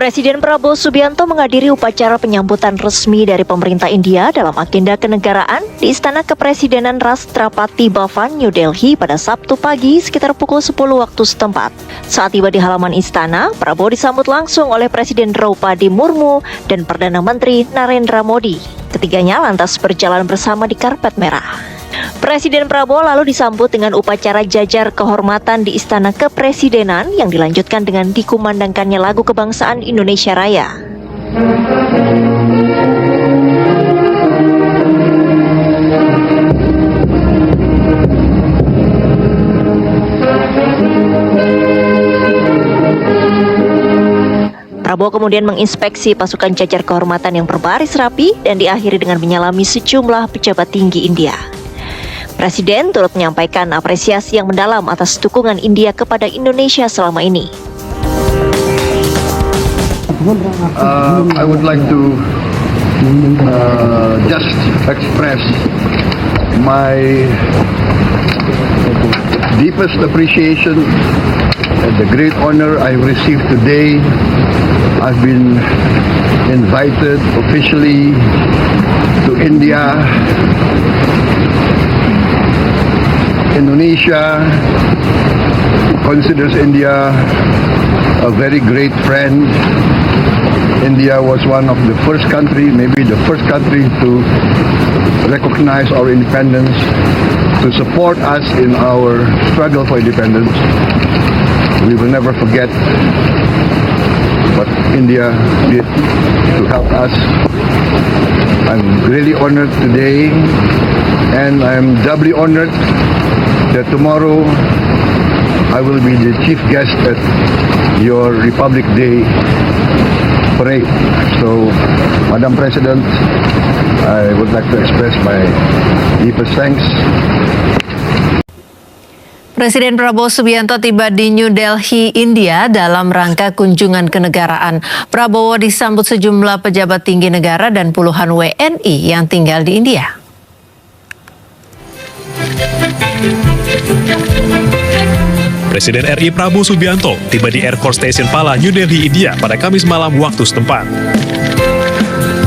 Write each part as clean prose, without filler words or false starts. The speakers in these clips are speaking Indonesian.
Presiden Prabowo Subianto menghadiri upacara penyambutan resmi dari pemerintah India dalam agenda kenegaraan di Istana Kepresidenan Rashtrapati Bhavan, New Delhi pada Sabtu pagi sekitar pukul 10 waktu setempat. Saat tiba di halaman istana, Prabowo disambut langsung oleh Presiden Draupadi Murmu dan Perdana Menteri Narendra Modi. Ketiganya lantas berjalan bersama di karpet merah. Presiden Prabowo lalu disambut dengan upacara jajar kehormatan di Istana Kepresidenan yang dilanjutkan dengan dikumandangkannya lagu kebangsaan Indonesia Raya. Prabowo kemudian menginspeksi pasukan jajar kehormatan yang berbaris rapi dan diakhiri dengan menyalami sejumlah pejabat tinggi India. Presiden turut menyampaikan apresiasi yang mendalam atas dukungan India kepada Indonesia selama ini. I would like to just express my deepest appreciation and the great honor I received today. I've been invited officially to India. Indonesia considers India a very great friend. India was one of the first country, maybe the first country to recognize our independence, to support us in our struggle for independence. We will never forget what India did to help us. I'm really honored today, and I'm doubly honored that tomorrow I will be the chief guest at your Republic Day parade. So, Madam President, I would like to express my deepest thanks. Presiden Prabowo Subianto tiba di New Delhi, India dalam rangka kunjungan kenegaraan. Prabowo disambut sejumlah pejabat tinggi negara dan puluhan WNI yang tinggal di India. Presiden RI Prabowo Subianto tiba di Air Force Station Pala, New Delhi, India pada Kamis malam waktu setempat.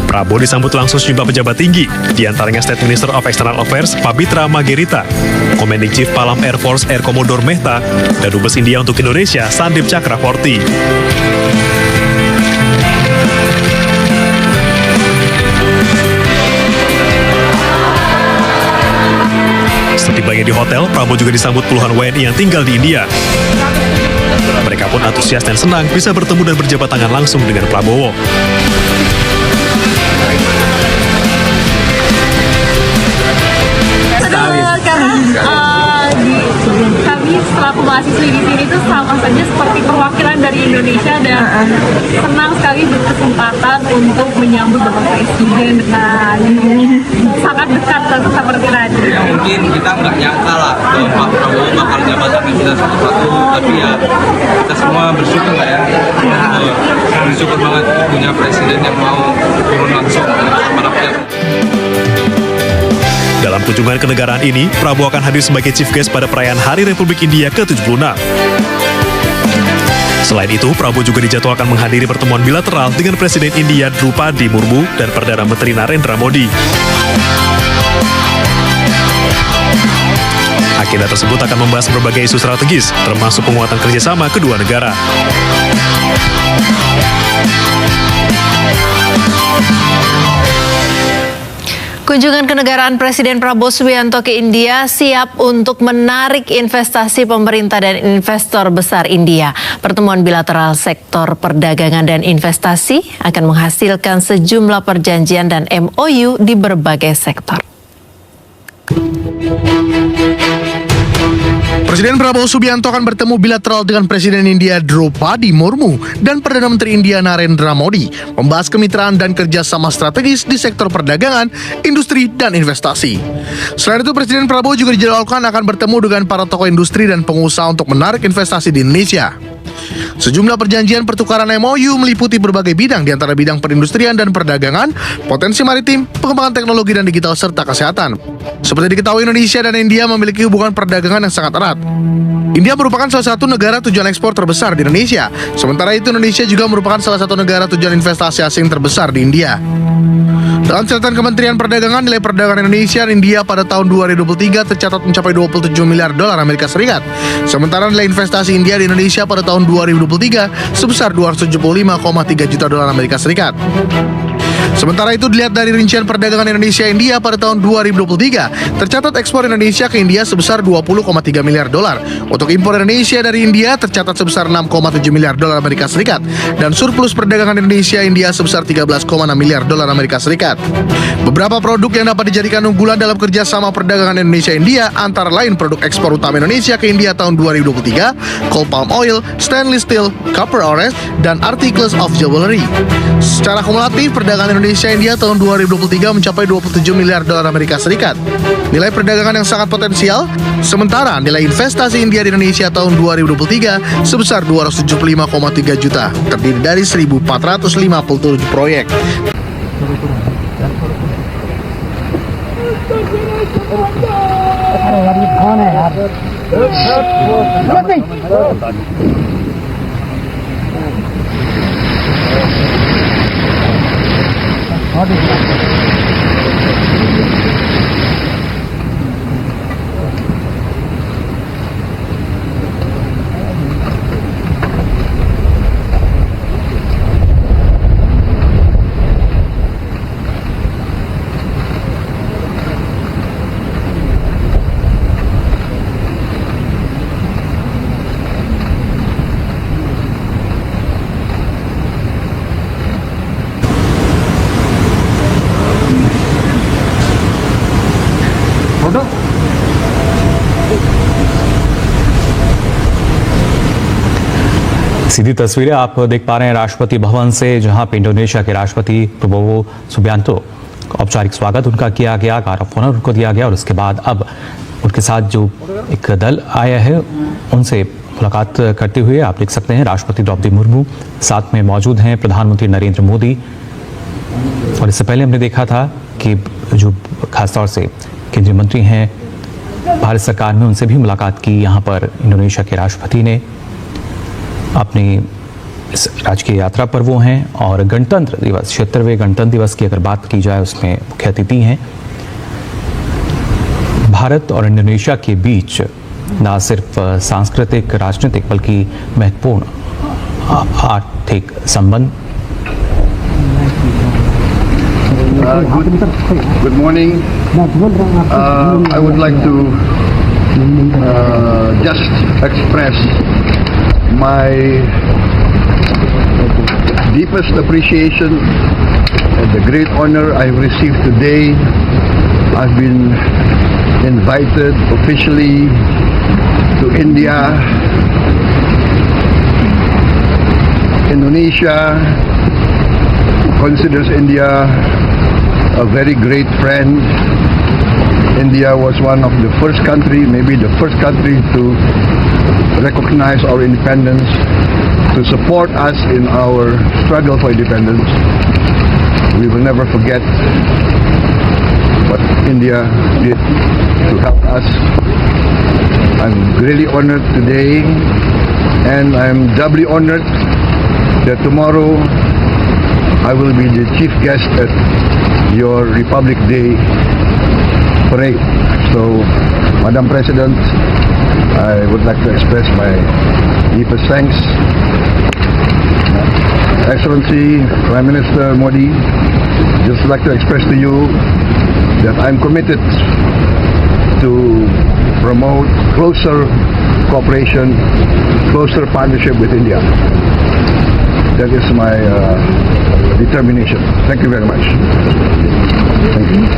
Prabowo disambut langsung sejumlah pejabat tinggi, di antaranya State Minister of External Affairs Pabitra Margarita, Commanding Chief Palam Air Force Air Commodore Mehta, dan Dubes India untuk Indonesia Sandip Chakravorty. Setibanya di hotel, Prabowo juga disambut puluhan WNI yang tinggal di India. Mereka pun antusias dan senang bisa bertemu dan berjabat tangan langsung dengan Prabowo. Kami selaku mahasiswi di sini itu sama saja seperti perwakilan dari Indonesia dan senang sekali berkesempatan untuk menyambut Bapak Presiden dan sangat dekat seperti tadi. Ya, mungkin kita nggak nyangka lah Pak Prabowo bakal jabat sampai kita satu-satu, tapi ya kita semua bersyukur lah ya. Bersyukur banget punya presiden yang mau turun langsung sama rakyat. Dalam kunjungan kenegaraan ini, Prabowo akan hadir sebagai chief guest pada perayaan Hari Republik India ke-76. Selain itu, Prabowo juga dijadwalkan menghadiri pertemuan bilateral dengan Presiden India Draupadi Murmu dan Perdana Menteri Narendra Modi. Agenda tersebut akan membahas berbagai isu strategis, termasuk penguatan kerjasama kedua negara. Kunjungan kenegaraan Presiden Prabowo Subianto ke India siap untuk menarik investasi pemerintah dan investor besar India. Pertemuan bilateral sektor perdagangan dan investasi akan menghasilkan sejumlah perjanjian dan MOU di berbagai sektor. Presiden Prabowo Subianto akan bertemu bilateral dengan Presiden India Draupadi Murmu dan Perdana Menteri India Narendra Modi, membahas kemitraan dan kerjasama strategis di sektor perdagangan, industri, dan investasi. Selain itu, Presiden Prabowo juga dijadwalkan akan bertemu dengan para tokoh industri dan pengusaha untuk menarik investasi di Indonesia. Sejumlah perjanjian pertukaran MOU meliputi berbagai bidang, di antara bidang perindustrian dan perdagangan, potensi maritim, pengembangan teknologi dan digital, serta kesehatan. Seperti diketahui, Indonesia dan India memiliki hubungan perdagangan yang sangat erat. India merupakan salah satu negara tujuan ekspor terbesar di Indonesia. Sementara itu, Indonesia juga merupakan salah satu negara tujuan investasi asing terbesar di India. Dalam catatan Kementerian Perdagangan, nilai perdagangan Indonesia dan India pada tahun 2023 tercatat mencapai 27 miliar dolar Amerika Serikat. Sementara nilai investasi India di Indonesia pada tahun 2023 sebesar 275,3 juta dolar Amerika Serikat. Sementara itu, dilihat dari rincian perdagangan Indonesia-India pada tahun 2023, tercatat ekspor Indonesia ke India sebesar 20,3 miliar dolar. Untuk impor Indonesia dari India tercatat sebesar 6,7 miliar dolar Amerika Serikat, dan surplus perdagangan Indonesia-India sebesar 13,6 miliar dolar Amerika Serikat. Beberapa produk yang dapat dijadikan unggulan dalam kerjasama perdagangan Indonesia-India antara lain produk ekspor utama Indonesia ke India tahun 2023, coal palm oil, stainless steel, copper ores, dan articles of jewelry. Secara kumulatif, perdagangan Indonesia-India tahun 2023 mencapai 27 miliar dolar Amerika Serikat. Nilai perdagangan yang sangat potensial, sementara nilai investasi India di Indonesia tahun 2023 sebesar 275,3 juta, terdiri dari 1.457 proyek. सीधी तस्वीरें आप देख पा रहे हैं राष्ट्रपति भवन से, जहां पे इंडोनेशिया के राष्ट्रपति प्रबोवो सुबियांतो औपचारिक स्वागत उनका किया गया, गार्ड ऑफ ऑनर उनको दिया गया और उसके बाद अब उनके साथ जो एक दल आया है उनसे मुलाकात करते हुए आप देख सकते हैं राष्ट्रपति द्रौपदी मुर्मू साथ में मौजूद हैं, प्रधानमंत्री नरेंद्र मोदी। और इससे पहले हमने देखा था कि जो खासतौर से केंद्रीय मंत्री हैं भारत सरकार में, उनसे भी मुलाकात की यहाँ पर इंडोनेशिया के राष्ट्रपति ने। अपनी इस राजकीय यात्रा पर वो हैं और गणतंत्र दिवस 76वें गणतंत्र दिवस की अगर बात की जाए उसमें मुख्य अतिथि हैं। भारत और इंडोनेशिया के बीच न सिर्फ सांस्कृतिक राजनीतिक बल्कि महत्वपूर्ण आर्थिक संबंध। Good morning. I would like to just express my deepest appreciation and the great honor I've received today. I've been invited officially to India. Indonesia considers India a very great friend. India was one of the first country, maybe the first country to recognize our independence, to support us in our struggle for independence. We will never forget what India did to help us. I'm really honored today, and I'm doubly honored that tomorrow I will be the chief guest at your Republic Day parade. So, Madam President, I would like to express my deepest thanks. Excellency Prime Minister Modi, just like to express to you that I'm committed to promote closer cooperation, closer partnership with India. That is my determination. Thank you very much. Thank you.